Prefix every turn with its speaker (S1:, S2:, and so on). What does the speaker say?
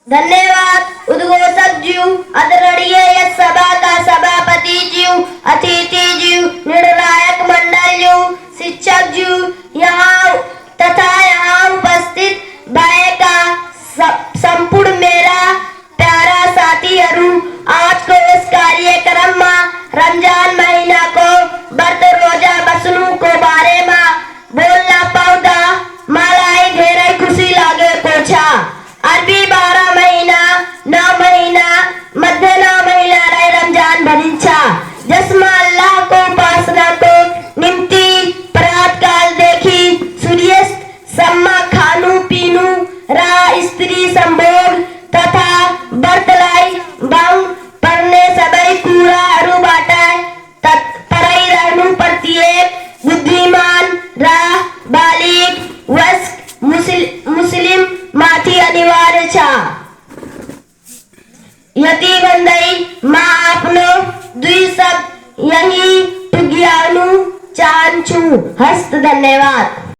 S1: धन्यवाद उद्घोषक जीव, आदरणीय यह सभा का सभापति जीव, अतिथि जीव, निर्णायक मंडल जीव, शिक्षक जीव यहाँ तथा यहाँ उपस्थित भाई का संपूर्ण मेरा प्यारा साथीहरू, आज को इस कार्यक्रम में रमजान महीना को व्रत रोजा बसनु को बारे में बोलना पौधा मलाई ढेर खुशी लागे कोछा। अरबी 12 महीना 9 महीना मध्य 9 महीना रहे रमजान भरिंचा, जिसमें अल्लाह को उपासना को निम्ति प्रात काल देखी सूर्यास्त सम्मा खानू पीनू रा स्त्री संभोग तथा बर्तलाई बम पढ़ने सबई कूड़ा अरु बाटाए तरई रहनु प्रत्येक बुद्धिमान रा बालिग वस्क मुस्लिम माथी अनिवार्य छा। यति बंदई माँ आपनो दुई सब यही ज्ञानु चाहूं हस्त। धन्यवाद।